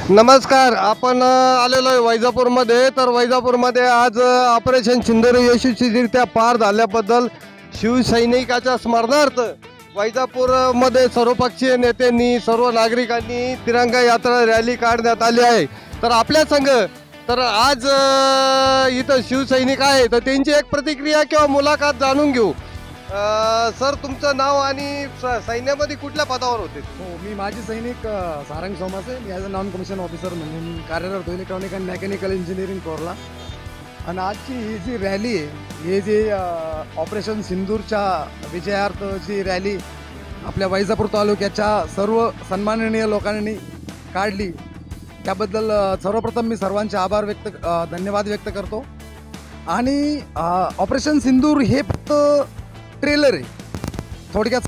नमस्कार. आपण आलेलो आहे वैजापूरमध्ये. तर वैजापूरमध्ये आज ऑपरेशन सिंदूर यशस्वीरित्या पार झाल्याबद्दल शिवसैनिकाच्या स्मरणार्थ वैजापूरमध्ये सर्वपक्षीय नेत्यांनी सर्व नागरिकांनी तिरंगा यात्रा रॅली काढण्यात आली आहे. तर आपल्या संघ तर आज इथं शिवसैनिक आहे तर त्यांची एक प्रतिक्रिया किंवा मुलाखत जाणून घेऊ. सर, तुमचं नाव आणि सैन्यामध्ये कुठल्या पदावर होते? हो, मी माजी सैनिक सारंग सोमासे. मी as a non commission officer म्हणून कार्यरत इलेक्ट्रॉनिक अँड मेकॅनिकल इंजिनिअरिंग कोरला. आणि आजची ही जी रॅली आहे, हे जे ऑपरेशन सिंदूरच्या विजयार्थ जी रॅली आपल्या वैजापूर तालुक्याच्या सर्व सन्माननीय लोकांनी काढली, त्याबद्दल सर्वप्रथम मी सर्वांचे धन्यवाद व्यक्त करतो. आणि ऑपरेशन सिंदूर हे फक्त ट्रेलर आहे थोडक्यात.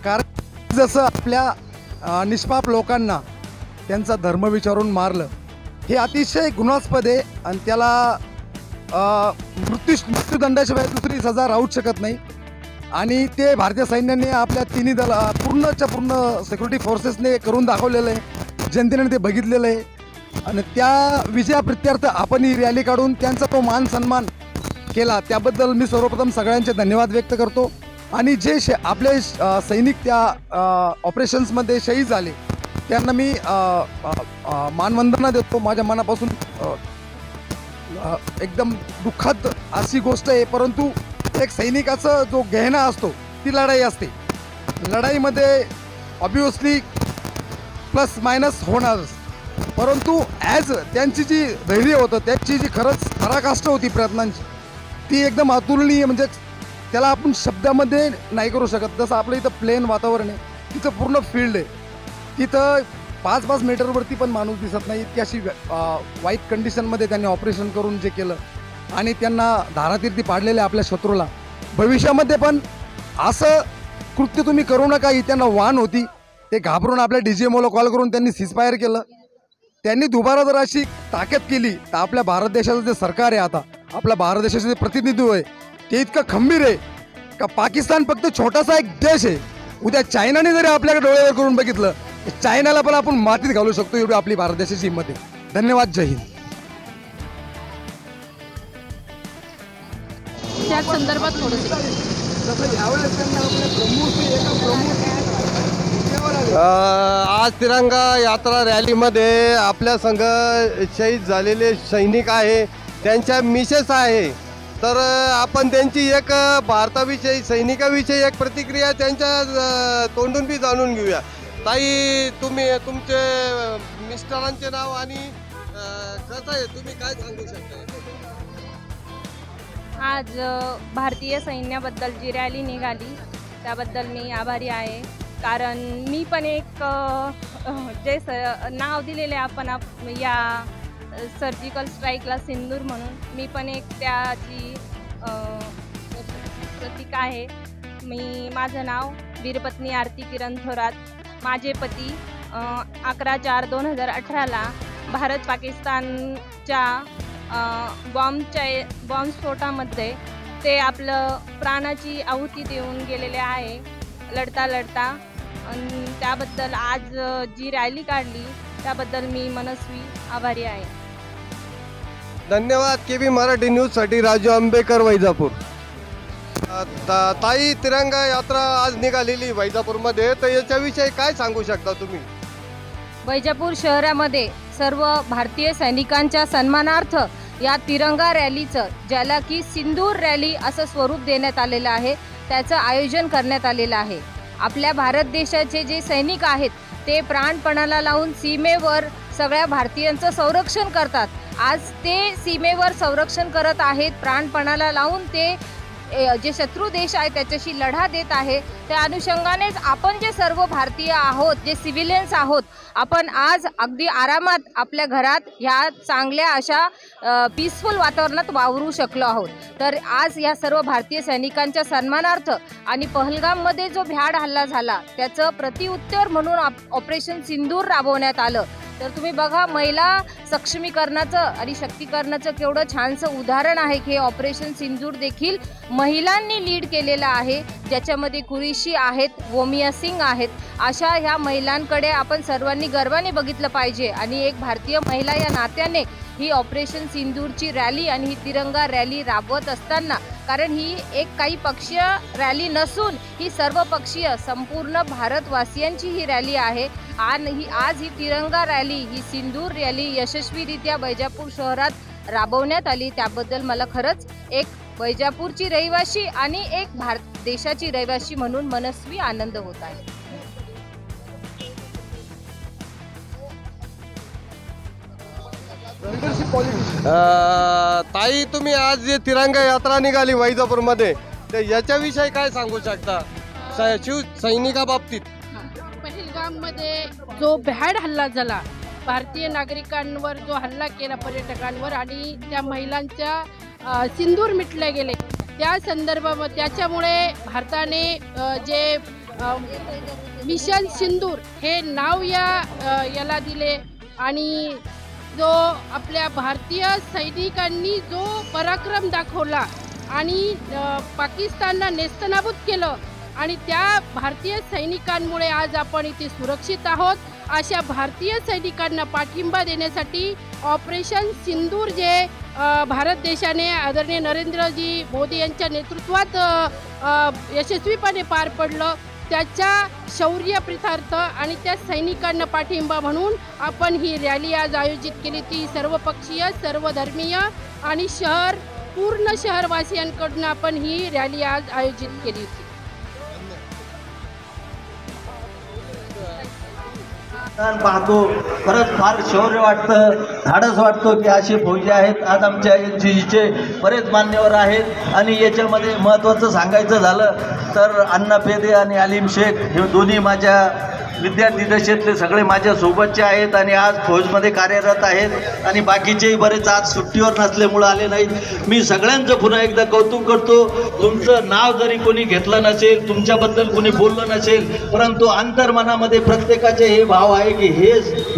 कारण जसं आपल्या निष्पाप लोकांना त्यांचा धर्म विचारून मारलं, हे अतिशय गुन्हास्पद आहे आणि त्याला मृत्यूदंडाशिवाय दुसरी सजा राहूच शकत नाही. आणि ते भारतीय सैन्याने आपल्या तिन्ही पूर्णच्या पूर्ण सिक्युरिटी फोर्सेसने करून दाखवलेलं आहे, जनतेने ते बघितलेलं आहे. आणि त्या विजयाप्रित्यर्थ आपण ही रॅली काढून त्यांचा तो मान सन्मान केला, त्याबद्दल मी सर्वप्रथम सगळ्यांचे धन्यवाद व्यक्त करतो. आणि जे आपले सैनिक त्या ऑपरेशन्समध्ये शहीद झाले त्यांना मी मानवंदना देतो माझ्या मनापासून. एकदम दुःखद अशी गोष्ट आहे, परंतु एक सैनिकाचा जो गहना असतो ती लढाई असते. लढाईमध्ये ऑब्वियसली प्लस मायनस होणारच, परंतु ॲज त्यांची जी धैर्य होतं, त्यांची जी खरंच पराकाष्ठा होती प्रयत्नांची, ती एकदम अतुलनीय. म्हणजे त्याला आपण शब्दामध्ये नाही करू शकत. जसं आपलं इथं प्लेन वातावरण आहे, तिथं पूर्ण फील्ड आहे, तिथं 5-5 मीटरवरती पण माणूस दिसत नाही, इतकी अशी वाईट कंडिशनमध्ये त्यांनी ऑपरेशन करून जे केलं आणि त्यांना धारातीर्थी पाडलेले आपल्या शत्रूला. भविष्यामध्ये पण असं कृत्य तुम्ही करू नका ही त्यांना वाण होती. ते घाबरून आपल्या DGMOला कॉल करून त्यांनी सीजफायर केलं. त्यांनी दुबारा जर अशी ताकद केली तर आपल्या भारत देशाचं जे सरकार आहे, आता आपल्या भारत देशाचे जे प्रतिनिधित्व आहे ते इतकं खंबीर आहे का पाकिस्तान फक्त छोटासा एक देश आहे. उद्या चायनाने जरी आपल्याकडे डोळ्यावर करून बघितलं तर चायनाला पण आपण मातीत घालू शकतो, एवढी आपली भारत देशाची हिंमत आहे. धन्यवाद. जय हिंद. त्या संदर्भात आज तिरंगा यात्रा रॅलीमध्ये आपल्या संघ शहीद झालेले सैनिक आहे, त्यांच्या मिसेस आहे. तर आपण त्यांची एक भारताविषयी सैनिकाविषयी एक प्रतिक्रिया त्यांच्या तोंडून बी जाणून घेऊया. ताई, तुम्ही तुमचे मिस्टरांचे नाव आणि कसं आहे, तुम्ही काय सांगू शकता? आज भारतीय सैन्याबद्दल जी रॅली निघाली त्याबद्दल मी आभारी आहे. कारण मी पण एक जे नाव दिलेले आपण या सर्जिकल स्ट्राईकला सिंदूर म्हणून, मी पण एक त्याची प्रतीक आहे. माझं नाव वीरपत्नी आरती किरण थोरात. माझे पती 11/4/2018ला भारत पाकिस्तानच्या बॉम्बस्फोटामध्ये ते आपलं प्राणाची आहुती देऊन गेलेले आहे लढता लढता. आणि त्याबद्दल आज जी रॅली काढली त्याबद्दल मी मनस्वी आभारी आहे. धन्यवाद. KB मराठी न्यूजसाठी राजू आंबेकर, वैजापूर. ताई, तिरंगा यात्रा आज निघालेली वैजापूरमध्ये, तर याच्याविषयी काय सांगू शकता तुम्ही? वैजापूर शहरामध्ये सर्व भारतीय सैनिकांच्या सन्मानार्थ या तिरंगा रॅलीचं, ज्याला की सिंदूर रॅली असं स्वरूप देण्यात आलेलं आहे, त्याचं आयोजन करण्यात आलेलं आहे. आपल्या भारत देशाचे जे सैनिक आहेत ते प्राणपणाला लावून सीमेवर सगळ्या भारतीयांचं संरक्षण करतात. आज ते सीमेवर संरक्षण करत आहेत, प्राणपणाला लावून ते जे शत्रू देश आहे त्याच्याशी लढा देत आहे. त्या अनुषंगानेच आपण जे सर्व भारतीय आहोत, जे सिव्हिलियन्स आहोत, आपण आज अगदी आरामात आपल्या घरात ह्या चांगल्या अशा पीसफुल वातावरणात वावरू शकलो आहोत. तर आज या सर्व भारतीय सैनिकांच्या सन्मानार्थ आणि पहलगाममध्ये जो भ्याड हल्ला झाला त्याचं प्रतिउत्तर म्हणून ऑपरेशन सिंदूर राबवण्यात आलं. तर तुम्ही बघा महिला सक्षमीकरणाचं आणि शक्तीकरणाचं केवढं छानसं उदाहरण आहे की हे ऑपरेशन सिंदूर देखील महिलांनी लीड केलेलं आहे, ज्याच्यामध्ये कुरेशी आहेत, वोमिया सिंग आहेत. अशा ह्या महिलांकडे आपण सर्वांनी गर्वाने बघितलं पाहिजे आणि एक भारतीय महिला या नात्याने ही ऑपरेशन सिंदूरची रॅली आणि ही तिरंगा रॅली राबवत असताना, कारण ही एक काही पक्षीय रॅली नसून ही सर्वपक्षीय संपूर्ण भारतवासियांची ही रॅली आहे. आणि आज ही तिरंगा रॅली, ही सिंदूर रॅली यशस्वीरित्या वैजापूर शहरात राबवण्यात आली. त्याबद्दल मला खरंच एक वैजापूरची रहिवासी आणि एक देशाची रहिवासी म्हणून मनस्वी आनंद होत आहे. ताई, तुम्ही आज जे तिरंगा यात्रा निघाली वैजापूरमध्ये, तर याच्याविषयी काय सांगू शकता शिवसैनिकाबाबतीत? पहलगाममध्ये जो भ्याड हल्ला झाला, भारतीय नागरिकांवर जो हल्ला केला पर्यटकांवर आणि त्या महिलांच्या सिंदूर मिटले गेले, त्या संदर्भामध्ये त्याच्यामुळे भारताने जे मिशन सिंदूर हे नाव याला दिले आणि जो आपल्या भारतीय सैनिकांनी जो पराक्रम दाखवला आणि पाकिस्तानला नेस्तनाबूत केलं आणि त्या भारतीय सैनिकांमुळे आज आपण इथे सुरक्षित आहोत. अशा भारतीय सैनिकांना पाठिंबा देण्यासाठी ऑपरेशन सिंदूर जे भारत देशाने आदरणीय नरेंद्रजी मोदी यांच्या नेतृत्वात यशस्वीपणे पार पडलं, त्याच्या शौर्यप्रीतार्थ आणि त्या सैनिकांना पाठिंबा म्हणून आपण ही रॅली आज आयोजित केली. ती सर्वपक्षीय, सर्वधर्मीय आणि पूर्ण शहरवासियांकडून आपण ही रॅली आज आयोजित केली होती. पाहतो खरंच फार शौर्य वाटतं, धाडस वाटतो की असे फौजी आहेत. आज आमच्या एनसीसीचे बरेच मान्यवर आहेत आणि याच्यामध्ये महत्त्वाचं सांगायचं झालं तर अण्णा पेदे आणि अलीम शेख हे दोन्ही माझ्या विद्यार्थी दशेतले सगळे माझ्या सोबतचे आहेत आणि आज फौजमध्ये कार्यरत आहेत आणि बाकीचेही बरेच आज सुट्टीवर नसल्यामुळं आले नाहीत. मी सगळ्यांचं पुन्हा एकदा कौतुक करतो. तुमचं नाव जरी कोणी घेतलं नसेल, तुमच्याबद्दल कोणी बोललं नसेल, परंतु अंतर्मनामध्ये प्रत्येकाचे हे भाव आहे की हे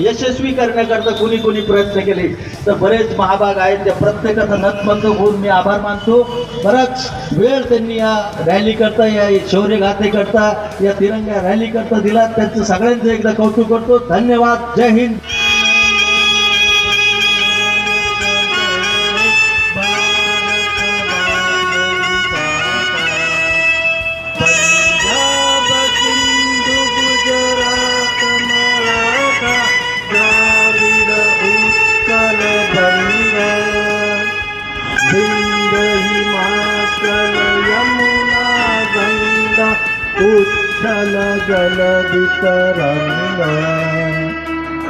यशस्वी करण्याकरता कोणी कोणी प्रयत्न केले. तर बरेच महाभाग आहेत, त्या प्रत्येकाचा नतमस्तक होऊन मी आभार मानतो. बराच वेळ त्यांनी या रॅलीकरता, या शौर्यगाथेकरता, या तिरंगा रॅलीकरता दिला. त्यांचं सगळ्यांचं एकदा कौतुक करतो. धन्यवाद. जय हिंद. जल वितरंग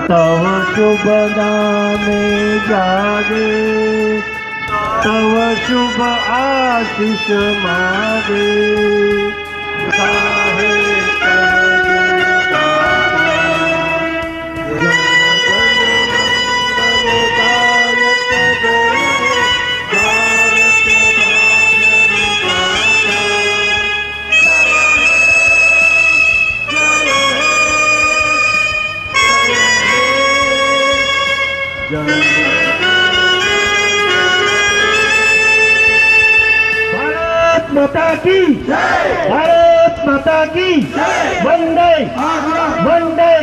तव शुभ नामे जागे, तव शुभ आशीष मागे. भारत माता की जय, भारत माता की जय, वंदे वंदे.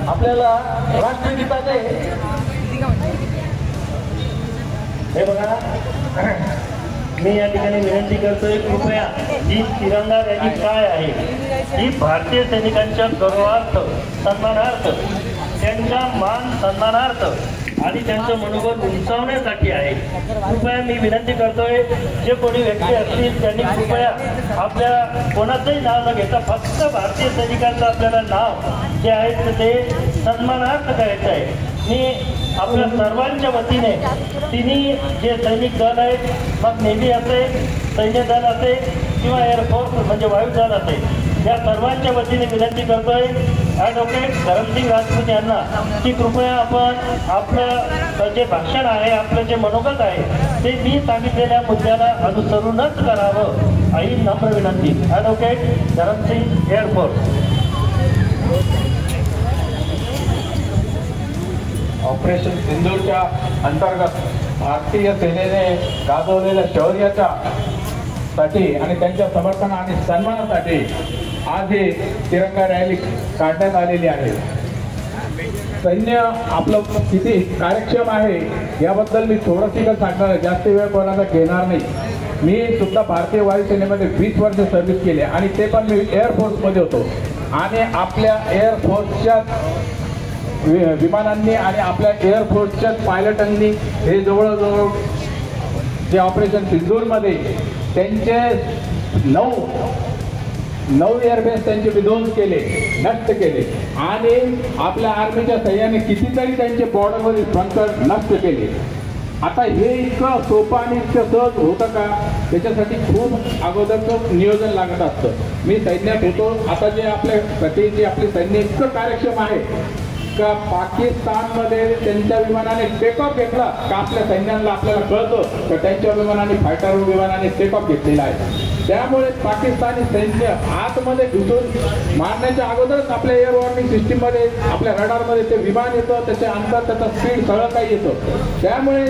आपल्याला राष्ट्रगीताचे हे बघा, मी या ठिकाणी विनंती करतोय, कृपया ही तिरंगा रॅली काय आहे, ही भारतीय सैनिकांच्या गौरवार्थ, सन्मानार्थ, त्यांचा मान सन्मानार्थ आणि त्यांचं मनोबल उंचावण्यासाठी आहे. कृपया मी विनंती करतोय, जे कोणी व्यक्ती असतील त्यांनी कृपया आपल्या कोणाचंही नाव न घेता फक्त भारतीय सैनिकांचं आपल्याला नाव जे आहे ते सन्मानार्थ करायचं आहे. मी आपल्या सर्वांच्या वतीने तिन्ही जे सैनिक दल आहेत, मग नेव्ही असेल, सैन्य दल असेल किंवा एअरफोर्स म्हणजे वायुदल असेल, या सर्वांच्या वतीने विनंती करतोय ॲडव्होकेट धरमसिंग राजपूत यांना की कृपया आपण आपलं जे भाषण आहे, आपलं जे मनोगत आहे ते मी सांगितलेल्या मुद्द्याला अनुसरूनच करावं ही नम्र विनंती. Advocate Dharamsing, air force. ऑपरेशन सिंदूरच्या अंतर्गत भारतीय सेनेने गाजवलेल्या शौर्याच्या साठी आणि त्यांच्या समर्थन आणि सन्मानासाठी आज ही तिरंगा रॅली काढण्यात आलेली आहे. सैन्य आपलं किती कार्यक्षम आहे याबद्दल मी थोडंसं सांगणार आहे, जास्त वेळ कोणाचा घेणार नाही. मी सुद्धा भारतीय वायुसेनेमध्ये 20 वर्ष सर्व्हिस केली आणि ते पण मी एअरफोर्समध्ये होतो आणि आपल्या एअरफोर्सच्या विमानांनी आणि आपल्या एअरफोर्सच्या पायलटांनी हे जवळजवळ जे ऑपरेशन सिंदूरमध्ये त्यांचे 9 एअरबेस त्यांचे विध्वंस केले, नष्ट केले आणि आपल्या आर्मीच्या सैन्याने कितीतरी त्यांचे बॉर्डरवरील बंकर नष्ट केले. आता हे इतकं सोपं आणि इतकं सहज होतं का? त्याच्यासाठी खूप अगोदरचं नियोजन लागत असतं. मी सैन्यात होतो. आता जे आपल्यासाठी जे आपले सैन्य इतकं कार्यक्षम आहे का पाकिस्तानमध्ये त्यांच्या विमानाने टेक ऑफ घेतला का आपल्या सैन्याला आपल्याला कळतं तर त्यांच्या विमानाने फायटर विमानाने टेक ऑफ घेतलेला आहे. त्यामुळे पाकिस्तानी सैन्य आतमध्ये घुसून मारण्याच्या अगोदरच आपल्या एअर वॉर्निंग सिस्टीममध्ये आपल्या रडारमध्ये ते विमान येतं, त्याच्या अंतर त्याचा स्पीड सगळं काही येतं. त्यामुळे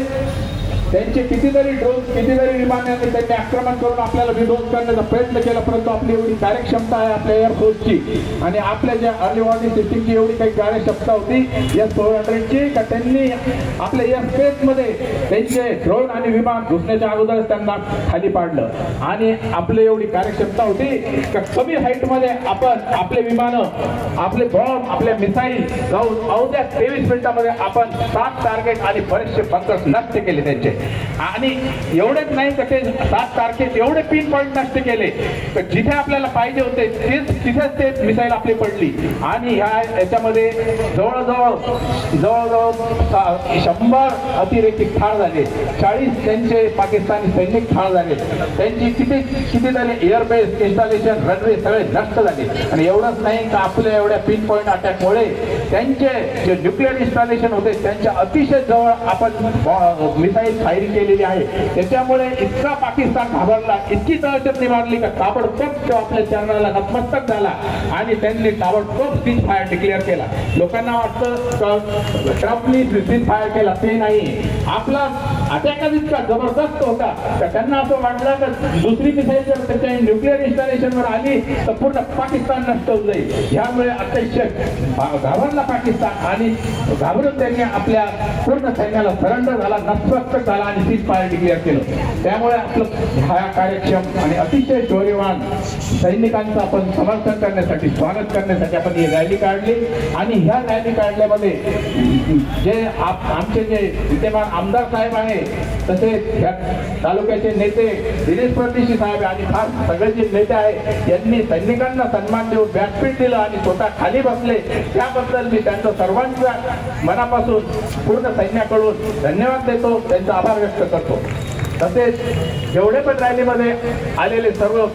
त्यांचे कितीतरी ड्रोन कितीतरी विमानांनी त्यांनी आक्रमण करून आपल्याला विध्वंस करण्याचा प्रयत्न केला, परंतु आपली एवढी कार्यक्षमता आहे आपल्या एअरफोर्सची आणि आपल्या ज्या अर्ली वॉर्निंग सिस्टीमची एवढी काही कार्यक्षमता होती S-400ची का त्यांनी आपल्या एअरस्पेसमध्ये त्यांचे ड्रोन आणि विमान घुसण्याच्या अगोदरच त्यांना खाली पाडलं आणि आपली एवढी कार्यक्षमता होती का कमी हाईटमध्ये आपण आपले विमानं आपले बॉम्ब आपल्या मिसाईल जाऊन अवघ्या 23 मिनिटांमध्ये आपण 7 टार्गेट आणि बरेचसे बंकर्स नष्ट केले त्यांचे. आणि एवढेच नाही तर ते 7 टार्गेट एवढे पिन पॉईंट नष्ट केले तर जिथे आपल्याला पाहिजे होते तिथेच ते मिसाईल आपली पडली आणि याच्यामध्ये जवळजवळ 100 अतिरेकी ठार झाले, 40 त्यांचे पाकिस्तानी सैनिक ठार झाले, त्यांची कितीतरी एअरबेस इन्स्टॉलेशन रनवे सगळे नष्ट झाले. आणि एवढंच नाही तर आपल्या एवढ्या पिन पॉईंट अटॅकमुळे त्यांचे जे न्यूक्लिअर इन्स्टॉलेशन होते त्यांच्या अतिशय जवळ आपण मिसाईल फायरिंग केलेली आहे. त्याच्यामुळे इतका पाकिस्तान घाबरला, इतकी दहशत मारली का ताबडतोब तो आपल्या चरणाला नतमस्तक झाला आणि त्यांनी ताबडतोब सीज फायर डिक्लेअर केला. लोकांना वाटतं ट्रम्पनी सीज फायर केला, ते नाही. आपला अटॅकच इतका जबरदस्त होता तर त्यांना असं वाटलं की दुसरी मिसाईल जर त्याच्या न्यूक्लिअर इन्स्टॉलेशनवर आली तर पूर्ण पाकिस्तान नष्ट होऊन जाईल. ह्यामुळे अतिशय घाबरला पाकिस्तान आणि घाबरून त्यांनी आपल्या पूर्ण सैन्याला सरेंडर झाला, नतमस्तक झाला आणि सीज फायर डिक्लेअर केलं. त्यामुळे आपलं ह्या कार्यक्षम आणि अतिशय शौर्यवान सैनिकांचं आपण समर्थन करण्यासाठी स्वागत करण्यासाठी आपण ही रॅली काढली. आणि ह्या रॅली काढल्यामध्ये जे आमचे जे विद्यमान आमदार साहेब आहे तसेच ह्या तालुक्याचे नेते दिनेश परदेशी साहेब आणि खास सगळे जे नेते आहे यांनी सैनिकांना सन्मान देऊन व्यासपीठ दिलं आणि स्वतः खाली बसले. त्याबद्दल मी त्यांचं सर्वांच्या मनापासून पूर्ण सैन्याकडून धन्यवाद देतो, त्यांचा आभार व्यक्त करतो. तसेच जेवढे पण रॅलीमध्ये आलेले सर्व